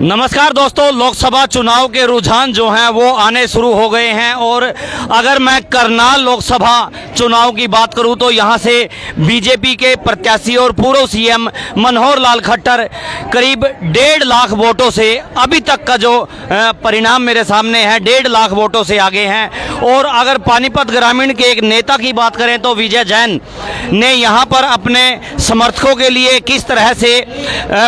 नमस्कार दोस्तों, लोकसभा चुनाव के रुझान जो हैं वो आने शुरू हो गए हैं और अगर मैं करनाल लोकसभा चुनाव की बात करूं तो यहां से बीजेपी के प्रत्याशी और पूर्व सीएम मनोहर लाल खट्टर करीब 1.5 लाख वोटों से अभी तक का जो परिणाम मेरे सामने है 1.5 लाख वोटों से आगे हैं। और अगर पानीपत ग्रामीण के एक नेता की बात करें तो विजय जैन ने यहां पर अपने समर्थकों के लिए किस तरह से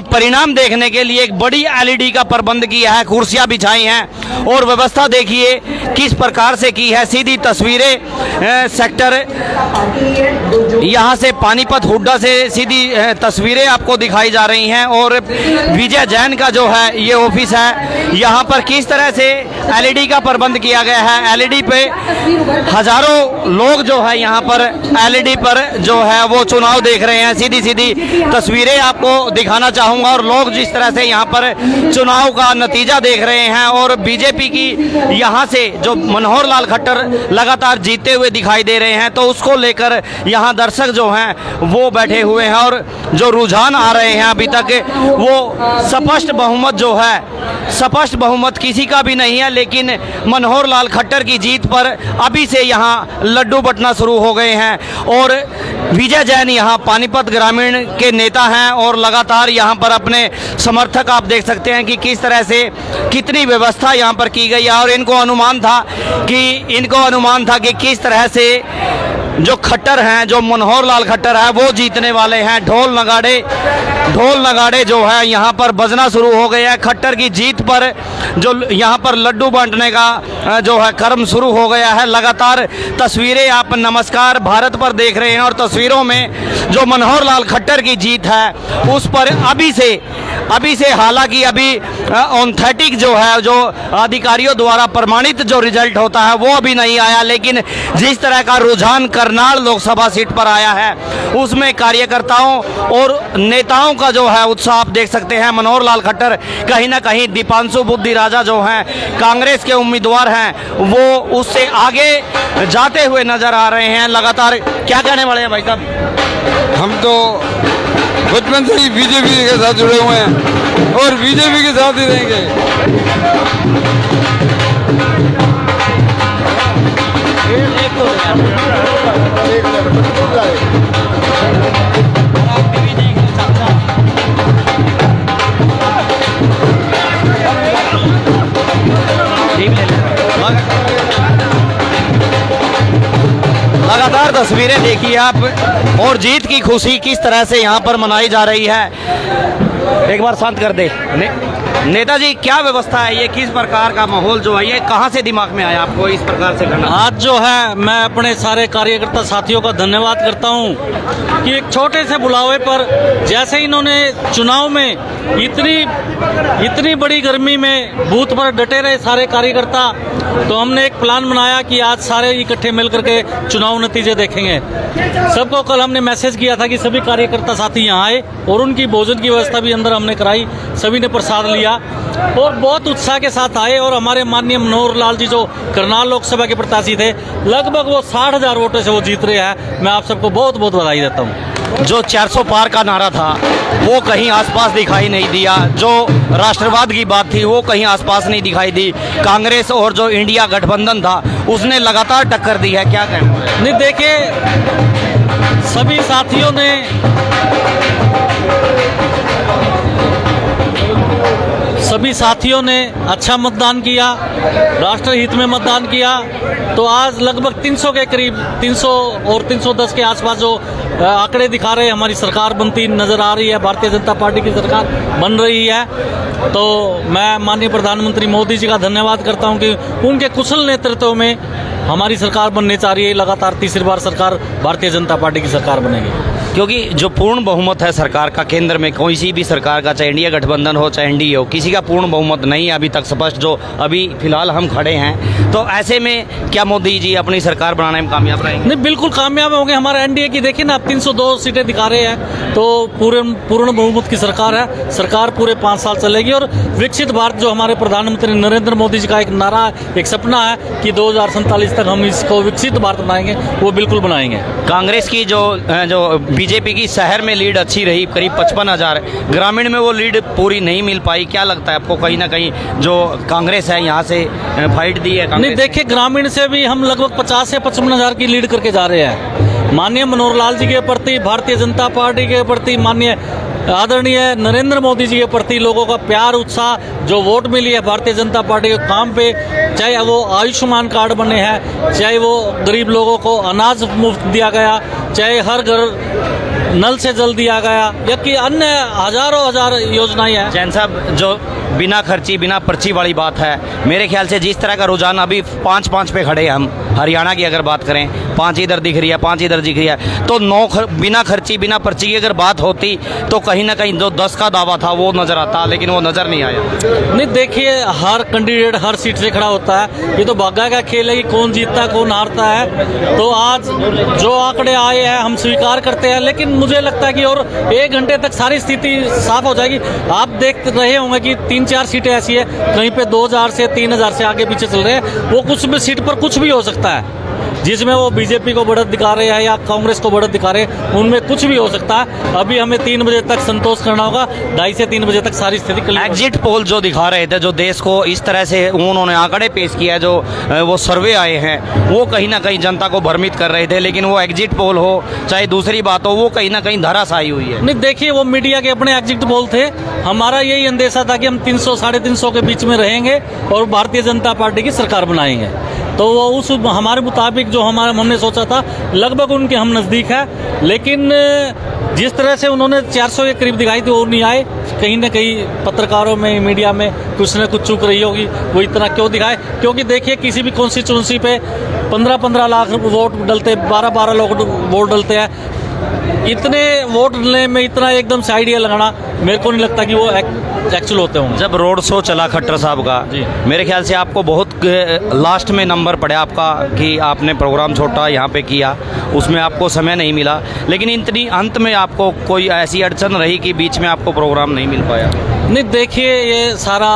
परिणाम देखने के लिए एक बड़ी LED का प्रबंध किया है, कुर्सियां बिछाई हैं और व्यवस्था देखिए किस प्रकार से की है। सीधी तस्वीरें सेक्टर यहां से पानीपत हुड्डा से सीधी तस्वीरें आपको दिखाई जा रही हैं और विजय जैन का जो है ये ऑफिस है। यहां पर किस तरह से LED का प्रबंध किया गया है। LED पे हजारों लोग जो है यहां पर LED पर जो है वो चुनाव देख रहे हैं। सीधी सीधी तस्वीरें आपको दिखाना चाहूंगा और लोग जिस तरह से यहां पर चुनाव का नतीजा देख रहे हैं और बीजेपी की यहां से जो मनोहर लाल खट्टर लगातार जीतते हुए दिखाई दे रहे हैं तो उसको लेकर यहां दर्शक जो हैं वो बैठे हुए हैं और जो रुझान आ रहे हैं अभी तक वो स्पष्ट बहुमत जो है, स्पष्ट बहुमत किसी का भी नहीं है, लेकिन मनोहर लाल खट्टर की जीत पर अभी से यहां लड्डू बंटना शुरू हो गए हैं। और विजय जैन यहां पानीपत ग्रामीण के नेता हैं और लगातार यहां पर अपने समर्थक आप देख सकते हैं कि किस तरह से कितनी व्यवस्था यहां पर की गई है। और इनको अनुमान था कि किस तरह से जो खट्टर हैं, जो मनोहर लाल खट्टर है वो जीतने वाले हैं। ढोल नगाड़े जो है यहाँ पर बजना शुरू हो गए हैं। खट्टर की जीत पर जो यहाँ पर लड्डू बांटने का जो है क्रम शुरू हो गया है। लगातार तस्वीरें आप नमस्कार भारत पर देख रहे हैं और तस्वीरों में जो मनोहर लाल खट्टर की जीत है उस पर अभी से हालांकि अभी ऑथेंटिक जो है, जो अधिकारियों द्वारा प्रमाणित जो रिजल्ट होता है वो अभी नहीं आया, लेकिन जिस तरह का रुझान करनाल लोकसभा सीट पर आया है उसमें कार्यकर्ताओं और नेताओं का जो है उत्साह आप देख सकते हैं। मनोहर लाल खट्टर कहीं ना कहीं दीपांशु बुद्धि राजा जो हैं कांग्रेस के उम्मीदवार हैं वो उससे आगे जाते हुए नजर आ रहे हैं। लगातार क्या कहने वाले हैं भाई साहब? हम तो बचपन से ही बीजेपी के साथ जुड़े हुए हैं और बीजेपी के साथ ही रहेंगे। लगातार तस्वीरें देखिए आप और जीत की खुशी किस तरह से यहाँ पर मनाई जा रही है। एक बार शांत कर दे नेताजी, क्या व्यवस्था है, ये किस प्रकार का माहौल जो है, ये कहाँ से दिमाग में आया आपको इस प्रकार से करना? आज जो है मैं अपने सारे कार्यकर्ता साथियों का धन्यवाद करता हूँ कि एक छोटे से बुलावे पर जैसे इन्होंने चुनाव में इतनी बड़ी गर्मी में बूथ पर डटे रहे सारे कार्यकर्ता, तो हमने एक प्लान बनाया कि आज सारे इकट्ठे मिलकर के चुनाव नतीजे देखेंगे। सबको कल हमने मैसेज किया था कि सभी कार्यकर्ता साथी यहाँ आए और उनकी भोजन की व्यवस्था भी अंदर हमने कराई, सभी ने प्रसाद लिया और बहुत उत्साह के साथ आए। और हमारे माननीय मनोहर लाल जी जो करनाल लोकसभा के प्रत्याशी थे, लगभग वो 60,000 वोटों से वो जीत रहे हैं। मैं आप सबको बहुत बहुत बधाई देता हूँ। जो 400 पार का नारा था वो कहीं आसपास दिखाई नहीं दिया, जो राष्ट्रवाद की बात थी वो कहीं आसपास नहीं दिखाई दी। कांग्रेस और जो इंडिया गठबंधन था उसने लगातार टक्कर दी है, क्या कहना? नहीं, देखिए सभी साथियों ने अच्छा मतदान किया, राष्ट्रहित में मतदान किया। तो आज लगभग 300 के करीब 300 और 310 के आसपास जो आंकड़े दिखा रहे हैं, हमारी सरकार बनती नजर आ रही है, भारतीय जनता पार्टी की सरकार बन रही है। तो मैं माननीय प्रधानमंत्री मोदी जी का धन्यवाद करता हूं कि उनके कुशल नेतृत्व में हमारी सरकार बनने जा रही है। लगातार तीसरी बार सरकार भारतीय जनता पार्टी की सरकार बनेगी, क्योंकि जो पूर्ण बहुमत है सरकार का केंद्र में, कोई सी भी सरकार का, चाहे इंडिया गठबंधन हो चाहे एनडीए हो, किसी का पूर्ण बहुमत नहीं है अभी तक स्पष्ट, जो अभी फिलहाल हम खड़े हैं। तो ऐसे में क्या मोदी जी अपनी सरकार बनाने में कामयाब रहेंगे? नहीं, बिल्कुल कामयाब होंगे। हमारे एनडीए की देखिए ना, आप 302 सीटें दिखा रहे हैं, तो पूर्ण बहुमत की सरकार है। सरकार पूरे 5 साल चलेगी और विकसित भारत जो हमारे प्रधानमंत्री नरेंद्र मोदी जी का एक नारा, एक सपना है कि 2047 तक हम इसको विकसित भारत बनाएंगे, वो बिल्कुल बनाएंगे। कांग्रेस की जो बीजेपी की शहर में लीड अच्छी रही, करीब 55,000। ग्रामीण में वो लीड पूरी नहीं मिल पाई। क्या लगता है आपको, कहीं ना कहीं जो कांग्रेस है यहाँ से फाइट दी है? नहीं, देखिए ग्रामीण से भी हम लगभग 50 से 55,000 की लीड करके जा रहे हैं। माननीय मनोहर लाल जी के प्रति, भारतीय जनता पार्टी के प्रति, माननीय आदरणीय नरेंद्र मोदी जी के प्रति लोगों का प्यार, उत्साह, जो वोट मिली है भारतीय जनता पार्टी के काम पे, चाहे वो आयुष्मान कार्ड बने हैं, चाहे वो गरीब लोगों को अनाज मुफ्त दिया गया, चाहे हर घर नल से जल दिया गया, या कि अन्य हजारों हजार योजनाएं हैं। जैन साहब, जो बिना खर्ची बिना पर्ची वाली बात है, मेरे ख्याल से जिस तरह का रुझान अभी 5-5 पे खड़े हैं हम, हरियाणा की अगर बात करें 5 इधर दिख रही है, 5 इधर दिख रही है, तो 9 बिना खर्ची बिना पर्ची की अगर बात होती तो कहीं ना कहीं जो 10 का दावा था वो नजर आता, लेकिन वो नजर नहीं आया। नहीं, देखिए हर कैंडिडेट हर सीट से खड़ा होता है, ये तो भाग्य का खेल है कि कौन जीतता है कौन हारता है। तो आज जो आंकड़े आए हैं हम स्वीकार करते हैं, लेकिन मुझे लगता है कि और 1 घंटे तक सारी स्थिति साफ हो जाएगी। आप देख रहे होंगे कि 3-4 सीटें ऐसी है, कहीं पे 2,000 से 3,000 से आगे पीछे चल रहे हैं। वो कुछ भी सीट पर कुछ भी हो सकता है, जिसमें वो बीजेपी को बढ़त दिखा रहे हैं या कांग्रेस को बढ़त दिखा रहे हैं, उनमें कुछ भी हो सकता है। अभी हमें 3 बजे तक संतोष करना होगा, 2:30 से 3 बजे तक सारी स्थिति क्लियर। एग्जिट पोल जो दिखा रहे थे, जो देश को इस तरह से उन्होंने आंकड़े पेश किया, जो वो सर्वे आए हैं, वो कहीं ना कहीं जनता को भ्रमित कर रहे थे, लेकिन वो एग्जिट पोल हो चाहे दूसरी बात हो, वो कहीं ना कहीं धराशायी हुई है। नहीं, देखिए वो मीडिया के अपने एग्जिट पोल थे। हमारा यही अंदेशा था कि हम 300-350 के बीच में रहेंगे और भारतीय जनता पार्टी की सरकार बनाएंगे। तो वो उस हमारे मुताबिक जो हमने सोचा था, लगभग उनके हम नज़दीक है। लेकिन जिस तरह से उन्होंने 400 के करीब दिखाई थी, वो नहीं आए। कहीं ना कहीं पत्रकारों में, मीडिया में कुछ न कुछ चूक रही होगी, वो इतना क्यों दिखाए? क्योंकि देखिए किसी भी कॉन्स्टिट्यूंसी पे 15-15 लाख वोट डलते, 12-12 लोग वोट डलते हैं। इतने वोट डलने में इतना एकदम से आइडिया लगाना, मेरे को नहीं लगता कि वो एक्चुअल होते होंगे। जब रोड शो चला खट्टर साहब का, मेरे ख्याल से आपको बहुत लास्ट में नंबर पड़ा आपका कि आपने प्रोग्राम छोटा यहाँ पे किया, उसमें आपको समय नहीं मिला, लेकिन इतनी अंत में आपको कोई ऐसी अड़चन रही कि बीच में आपको प्रोग्राम नहीं मिल पाया? नहीं, देखिए ये सारा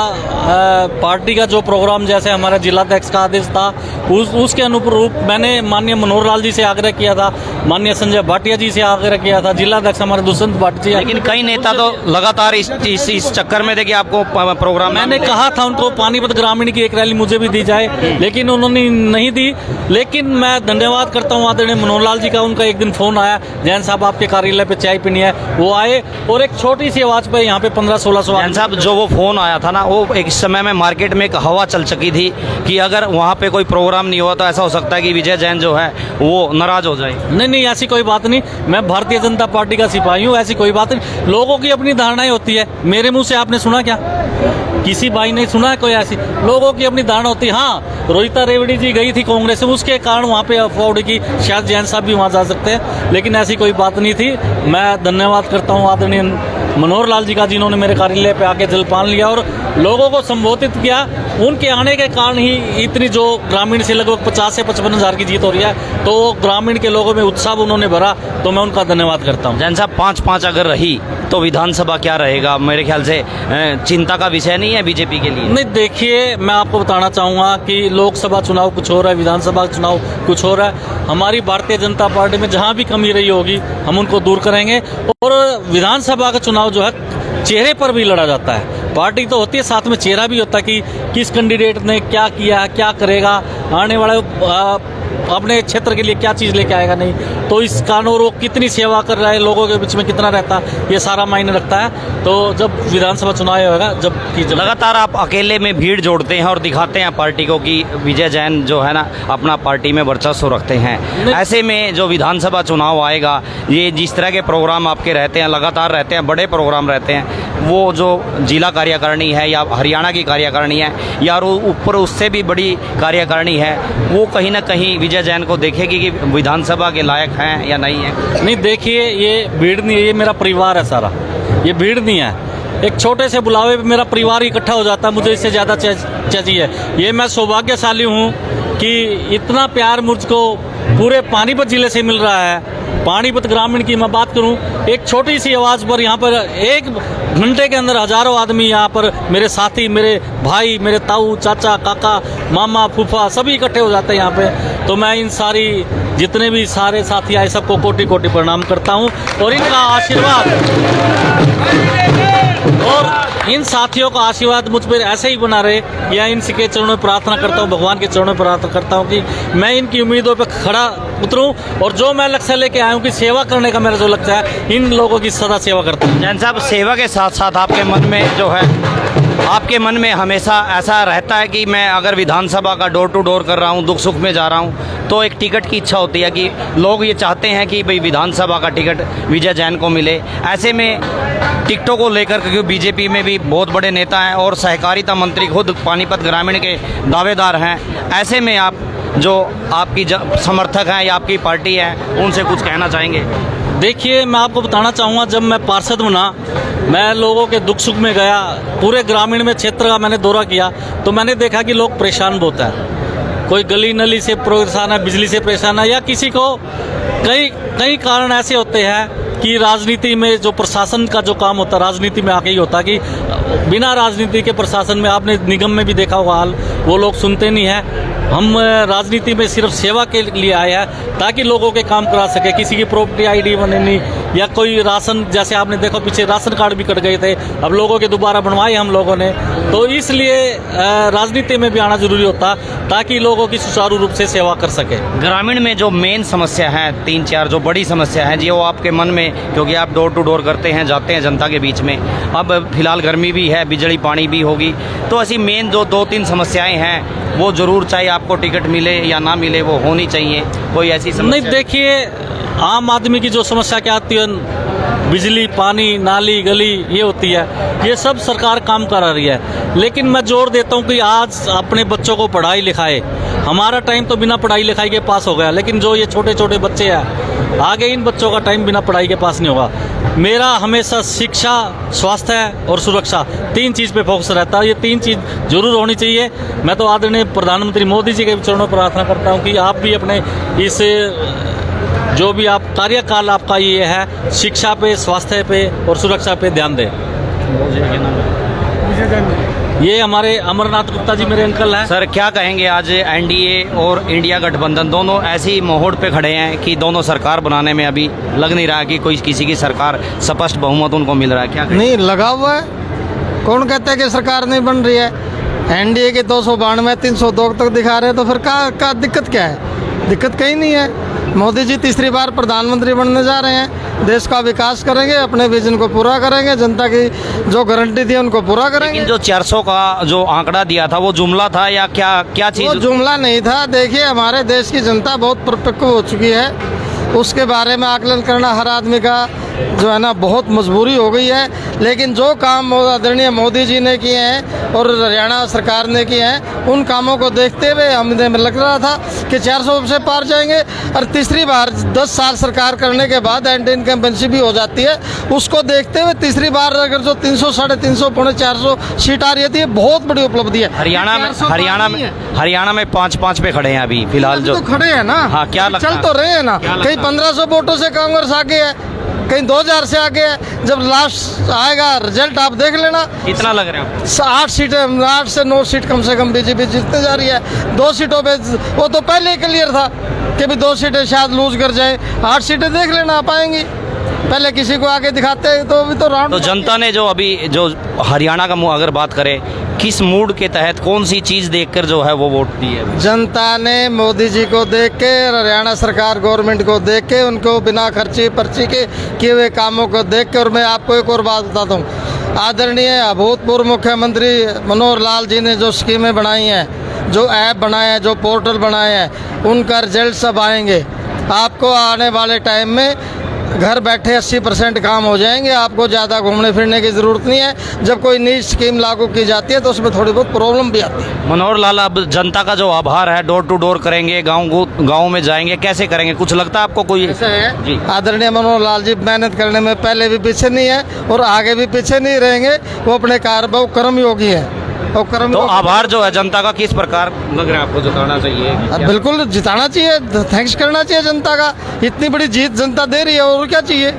पार्टी का जो प्रोग्राम, जैसे हमारा जिलाध्यक्ष का आदेश था, उसके अनुरूप मैंने माननीय मनोहर लाल जी से आग्रह किया था, माननीय संजय भाटिया जी से आग्रह किया था, जिलाध्यक्ष हमारे दुष्यंत भाटी जी। लेकिन कई नेता तो लगातार इस चक्कर में थे कि आपको प्रोग्राम, मैंने कहा था उनको पानीपत ग्रामीण की एक रैली मुझे भी दी जाए, लेकिन उन्होंने नहीं दी। लेकिन मैं धन्यवाद करता हूँ आदरणीय मनोहर लाल जी का। उनका एक दिन फोन आया, जैन साहब आपके कार्यालय पे चाय पीनी है, वो आए और एक छोटी सी आवाज पे यहाँ पे 1500-1600। जैन साहब, जो वो फोन आया था ना, वो एक समय में मार्केट में एक हवा चल चुकी थी कि अगर वहाँ पे कोई प्रोग्राम नहीं हुआ तो ऐसा हो सकता है कि विजय जैन जो है वो नाराज हो जाए। नहीं, ऐसी कोई बात नहीं। मैं भारतीय जनता पार्टी का सिपाही हूँ, ऐसी कोई बात नहीं। लोगों की अपनी धारणाएं होती है, मेरे मुंह से आपने सुना क्या? किसी भाई ने सुना है कोई ऐसी? लोगों की अपनी धारणा होती है। हाँ, रोहिता रेवड़ी जी गई थी कांग्रेस से, उसके कारण वहाँ पे अफवाह की, शायद जैन साहब भी वहाँ जा सकते हैं, लेकिन ऐसी कोई बात नहीं थी। मैं धन्यवाद करता हूँ आदरणीय मनोहर लाल जी का, जिन्होंने मेरे कार्यालय पे आके जलपान लिया और लोगों को संबोधित किया। उनके आने के कारण ही इतनी जो ग्रामीण से लगभग 50 से 55 हज़ार की जीत हो रही है, तो ग्रामीण के लोगों में उत्साह उन्होंने भरा, तो मैं उनका धन्यवाद करता हूँ। जैन साहब, 5-5 अगर रही तो विधानसभा क्या रहेगा? मेरे ख्याल से चिंता का विषय नहीं है बीजेपी के लिए। नहीं, देखिए मैं आपको बताना चाहूँगा कि लोकसभा चुनाव कुछ हो रहा है, विधानसभा चुनाव कुछ हो रहा है। हमारी भारतीय जनता पार्टी में जहाँ भी कमी रही होगी हम उनको दूर करेंगे। और विधानसभा का चुनाव जो है चेहरे पर भी लड़ा जाता है। पार्टी तो होती है, साथ में चेहरा भी होता है कि किस कैंडिडेट ने क्या किया, क्या करेगा, आने वाले अपने क्षेत्र के लिए क्या चीज़ लेके आएगा, नहीं तो इस कारण वो कितनी सेवा कर रहा है, लोगों के बीच में कितना रहता है, ये सारा मायने रखता है। तो जब विधानसभा चुनाव होगा, जब लगातार आप अकेले में भीड़ जोड़ते हैं और दिखाते हैं पार्टी को कि विजय जैन जो है ना अपना पार्टी में वर्चस्व रखते हैं, ऐसे में जो विधानसभा चुनाव आएगा, ये जिस तरह के प्रोग्राम आपके रहते हैं, लगातार रहते हैं, बड़े प्रोग्राम रहते हैं, वो जो जिला कार्यकारिणी है या हरियाणा की कार्यकारिणी है या ऊपर उससे भी बड़ी कार्यकारिणी है, वो कहीं ना कहीं विजय जैन को देखेगी कि विधानसभा के लायक हैं या नहीं है? नहीं, देखिए ये भीड़ नहीं है, ये मेरा परिवार है सारा, ये भीड़ नहीं है। एक छोटे से बुलावे पे मेरा परिवार इकट्ठा हो जाता है, मुझे इससे ज़्यादा चाहिए। ये मैं सौभाग्यशाली हूँ कि इतना प्यार मुझको पूरे पानीपत जिले से मिल रहा है। पानीपत ग्रामीण की मैं बात करूं, एक छोटी सी आवाज़ पर यहाँ पर 1 घंटे के अंदर हजारों आदमी, यहाँ पर मेरे साथी, मेरे भाई, मेरे ताऊ, चाचा, काका, मामा, फूफा सभी इकट्ठे हो जाते हैं यहाँ पे। तो मैं इन सारी जितने भी सारे साथी आए सबको कोटि कोटि प्रणाम करता हूँ और इनका आशीर्वाद और इन साथियों का आशीर्वाद मुझ पर ऐसे ही बना रहे, या इनके चरणों में प्रार्थना करता हूँ, भगवान के चरणों में प्रार्थना करता हूँ कि मैं इनकी उम्मीदों पर खड़ा उतरूँ और जो मैं लक्ष्य लेके आया हूँ कि सेवा करने का मेरा जो लक्ष्य है, इन लोगों की सदा सेवा करता हूँ। जैन साहब, सेवा के साथ साथ आपके मन में जो है, आपके मन में हमेशा ऐसा रहता है कि मैं अगर विधानसभा का डोर टू डोर कर रहा हूँ, दुख सुख में जा रहा हूँ, तो एक टिकट की इच्छा होती है कि लोग ये चाहते हैं कि भाई विधानसभा का टिकट विजय जैन को मिले। ऐसे में टिकटों को लेकर, क्योंकि बीजेपी में भी बहुत बड़े नेता हैं और सहकारिता मंत्री खुद पानीपत ग्रामीण के दावेदार हैं, ऐसे में आप जो आपकी समर्थक हैं या आपकी पार्टी है उनसे कुछ कहना चाहेंगे? देखिए, मैं आपको बताना चाहूँगा, जब मैं पार्षद बना, मैं लोगों के दुख सुख में गया, पूरे ग्रामीण में क्षेत्र का मैंने दौरा किया, तो मैंने देखा कि लोग परेशान बहुत हैं। कोई गली नली से परेशान है, बिजली से परेशान है, या किसी को कई कारण ऐसे होते हैं कि राजनीति में जो प्रशासन का जो काम होता है, राजनीति में आके ही होता है कि बिना राजनीति के प्रशासन में, आपने निगम में भी देखा होगा हाल, वो लोग सुनते नहीं हैं। हम राजनीति में सिर्फ सेवा के लिए आए हैं ताकि लोगों के काम करा सके। किसी की प्रॉपर्टी आईडी बनेनी या कोई राशन, जैसे आपने देखा पीछे राशन कार्ड भी कट गए थे, अब लोगों के दोबारा बनवाए हम लोगों ने, तो इसलिए राजनीति में भी आना जरूरी होता ताकि लोगों की सुचारू रूप से सेवा कर सके। ग्रामीण में जो मेन समस्या है, 3-4 जो बड़ी समस्या है जी, वो आपके मन में, क्योंकि आप डोर टू डोर करते हैं, जाते हैं जनता के बीच में, अब फिलहाल गर्मी भी है, बिजली पानी भी होगी, तो ऐसी मेन जो 2-3 समस्याएं हैं वो जरूर, चाहे आपको टिकट मिले या ना मिले, वो होनी चाहिए। कोई ऐसी समस्या? नहीं, देखिए, आम आदमी की जो समस्या क्या आती है, बिजली पानी नाली गली ये होती है, ये सब सरकार काम करा रही है, लेकिन मैं जोर देता हूँ कि आज अपने बच्चों को पढ़ाई लिखाए। हमारा टाइम तो बिना पढ़ाई लिखाई के पास हो गया, लेकिन जो ये छोटे छोटे बच्चे हैं, आगे इन बच्चों का टाइम बिना पढ़ाई के पास नहीं होगा। मेरा हमेशा शिक्षा, स्वास्थ्य और सुरक्षा, 3 चीज़ पे फोकस रहता है। ये 3 चीज़ जरूर होनी चाहिए। मैं तो आदरणीय प्रधानमंत्री मोदी जी के चरणों पर प्रार्थना करता हूँ कि आप भी अपने इस जो भी आप कार्यकाल आपका ये है, शिक्षा पे, स्वास्थ्य पे और सुरक्षा पे ध्यान दें। ये हमारे अमरनाथ गुप्ता जी मेरे अंकल हैं। सर, क्या कहेंगे, आज एनडीए और इंडिया गठबंधन दोनों ऐसी मोहड़ पे खड़े हैं कि दोनों सरकार बनाने में अभी लग नहीं रहा कि कोई किसी की सरकार स्पष्ट बहुमत उनको मिल रहा है, क्या कहेंगे? नहीं लगा हुआ है। कौन कहता है कि सरकार नहीं बन रही है? एनडीए के 292 302 तक दिखा रहे हैं, तो फिर का दिक्कत क्या है? दिक्कत कहीं नहीं है। मोदी जी तीसरी बार प्रधानमंत्री बनने जा रहे हैं, देश का विकास करेंगे, अपने विजन को पूरा करेंगे, जनता की जो गारंटी थी उनको पूरा करेंगे। लेकिन जो 400 का जो आंकड़ा दिया था वो जुमला था या क्या चीज़? वो जुमला नहीं था। देखिए, हमारे देश की जनता बहुत परिपक्व हो चुकी है, उसके बारे में आकलन करना हर आदमी का जो है ना बहुत मजबूरी हो गई है। लेकिन जो काम आदरणीय मोदी जी ने किए हैं और हरियाणा सरकार ने किए हैं, उन कामों को देखते हुए हमें लग रहा था कि 400 से पार जाएंगे। और तीसरी बार 10 साल सरकार करने के बाद एंटी इनकम्बेंसी भी हो जाती है, उसको देखते हुए तीसरी बार अगर जो 300, 350, 450 सीट आ रही थी, बहुत बड़ी उपलब्धि है। हरियाणा में 5-5 पे खड़े हैं अभी फिलहाल जो तो खड़े हैं ना। हाँ, क्या लगता चल तो रहे हैं ना। कहीं 1500 वोटों से कांग्रेस आगे है, कहीं 2000 से आगे है। जब लास्ट आएगा रिजल्ट आप देख लेना। कितना लग रहा है? 8 सीटें, 8 से 9 सीट कम से कम बीजेपी जीतने जा रही है। 2 सीटों पे वो तो पहले ही क्लियर था कि भी 2 सीटें शायद लूज कर जाए। 8 सीटें देख लेना आप आएंगी। पहले किसी को आगे दिखाते हैं तो अभी तो राउंड। तो जनता ने जो अभी जो हरियाणा का अगर बात करें, किस मूड के तहत कौन सी चीज़ देखकर जो है वो वोट दी है? जनता ने मोदी जी को देख के, हरियाणा सरकार गवर्नमेंट को देख के, उनको बिना खर्ची पर्ची के किए हुए कामों को देख के। और मैं आपको एक और बात बताता हूँ, आदरणीय भूतपूर्व मुख्यमंत्री मनोहर लाल जी ने जो स्कीमें बनाई हैं, जो ऐप बनाए हैं, जो पोर्टल बनाए हैं, उनका रिजल्ट सब आएंगे। आपको आने वाले टाइम में घर बैठे 80% काम हो जाएंगे। आपको ज़्यादा घूमने फिरने की ज़रूरत नहीं है। जब कोई नई स्कीम लागू की जाती है तो उसमें थोड़ी बहुत प्रॉब्लम भी आती है। मनोहर लाल, अब जनता का जो आभार है, डोर टू डोर करेंगे, गाँव में जाएंगे, कैसे करेंगे? कुछ लगता है आपको कोई? ऐसा है, आदरणीय मनोहर लाल जी मेहनत करने में पहले भी पीछे नहीं है और आगे भी पीछे नहीं रहेंगे। वो अपने कर्मयोगी है। तो आभार जो है जनता का किस प्रकार लग रहा है आपको? जताना चाहिए? बिल्कुल जिताना चाहिए, थैंक्स करना चाहिए जनता का। इतनी बड़ी जीत जनता दे रही है, और क्या चाहिए?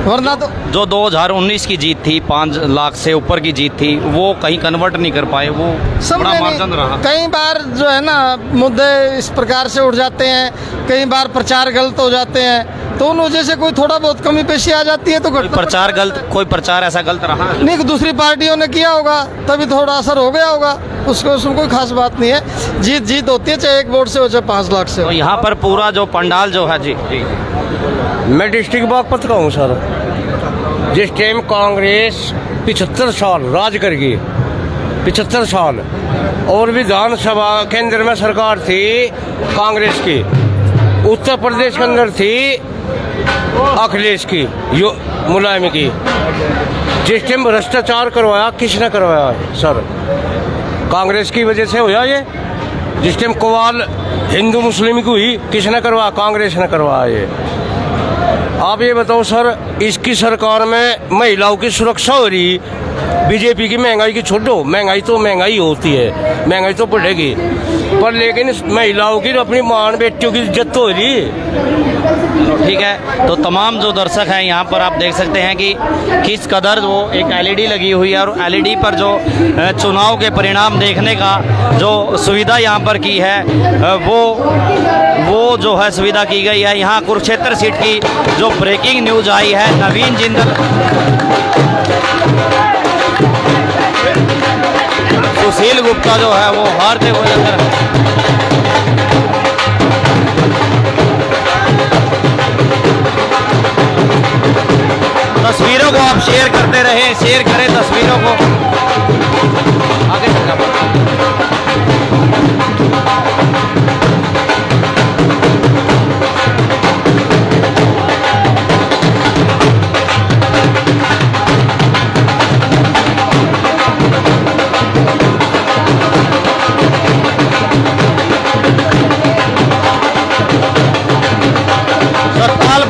वरना तो जो 2019 की जीत थी, 5 लाख से ऊपर की जीत थी, वो कहीं कन्वर्ट नहीं कर पाए, वो बड़ा मार्जिन रहा। कई बार जो है ना मुद्दे इस प्रकार से उठ जाते हैं, कई बार प्रचार गलत हो जाते हैं, तो उन वजह से कोई थोड़ा बहुत कमी पेशी आ जाती है तो कोई प्रचार गलत, कोई प्रचार ऐसा गलत रहा? नहीं, दूसरी पार्टियों ने किया होगा तभी थोड़ा असर हो गया होगा, उसको उसमें कोई खास बात नहीं है। जीत जीत होती है, चाहे 1 वोट से हो चाहे 5 लाख से तो हो। यहाँ पर पूरा जो पंडाल जो है जी, मैं डिस्ट्रिक्ट बागपत का हूँ सर। जिस टाइम कांग्रेस 75 साल राज कर गई, 75 साल, और विधानसभा केंद्र में सरकार थी कांग्रेस की, उत्तर प्रदेश के अंदर थी अखिलेश की, मुलायम की। जिस टाइम भ्रष्टाचार करवाया, किसने करवाया सर? कांग्रेस की वजह से हुआ ये। जिस टाइम कवाल हिंदू मुस्लिम की हुई, किसने करवाया? कांग्रेस ने करवाया ये। आप ये बताओ सर, इसकी सरकार में महिलाओं की सुरक्षा हो रही, बीजेपी की महंगाई की छोड़ो, महंगाई तो महंगाई होती है, महंगाई तो बढ़ेगी, पर लेकिन महिलाओं की अपनी मान बेटियों की इज्जत तो हो रही। ठीक है। तो तमाम जो दर्शक हैं यहाँ पर आप देख सकते हैं कि किस कदर वो एक एलईडी लगी हुई है, और एलईडी पर जो चुनाव के परिणाम देखने का जो सुविधा यहाँ पर की है, वो जो है सुविधा की गई है। यहाँ कुरुक्षेत्र सीट की जो ब्रेकिंग न्यूज आई है, नवीन जिंदल सुशील गुप्ता जो है वो हारते हुए नजर तस्वीरों को आप शेयर करते रहे, शेयर करें तस्वीरों को, आगे चलना पड़ता।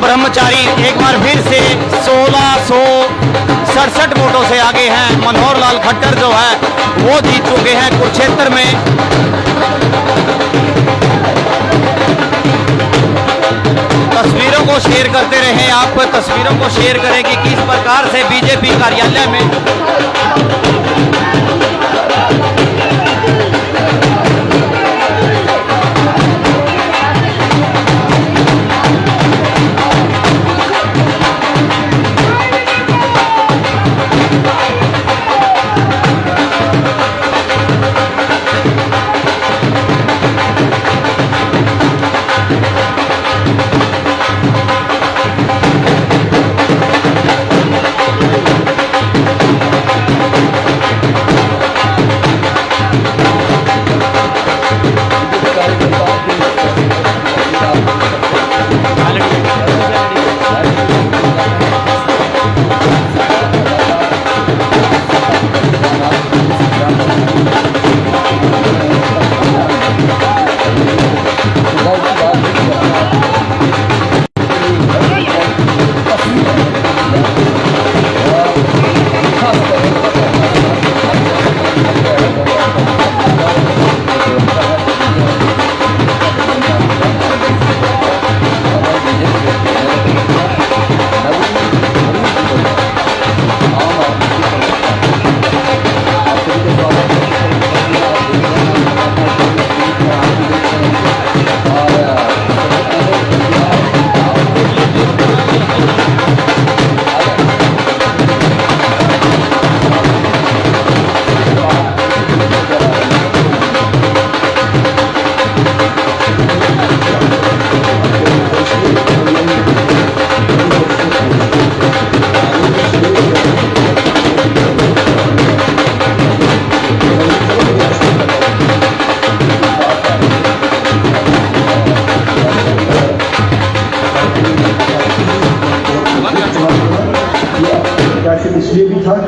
ब्रह्मचारी एक बार फिर से 1667 वोटों से आगे हैं। मनोहर लाल खट्टर जो है वो जीत चुके हैं कुरुक्षेत्र में। तस्वीरों को शेयर करते रहें, आप तस्वीरों को शेयर करें कि किस प्रकार से बीजेपी कार्यालय में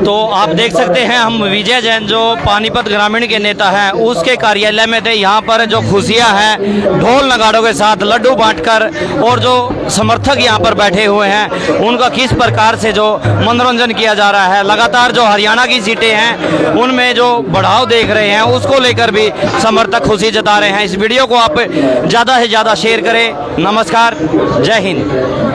तो आप देख सकते हैं हम विजय जैन जो पानीपत ग्रामीण के नेता हैं उसके कार्यालय में थे। यहाँ पर जो खुशियाँ हैं ढोल नगाड़ों के साथ लड्डू बांटकर, और जो समर्थक यहाँ पर बैठे हुए हैं उनका किस प्रकार से जो मनोरंजन किया जा रहा है। लगातार जो हरियाणा की सीटें हैं उनमें जो बढ़ाव देख रहे हैं उसको लेकर भी समर्थक खुशी जता रहे हैं। इस वीडियो को आप ज़्यादा से ज़्यादा शेयर करें। नमस्कार, जय हिंद।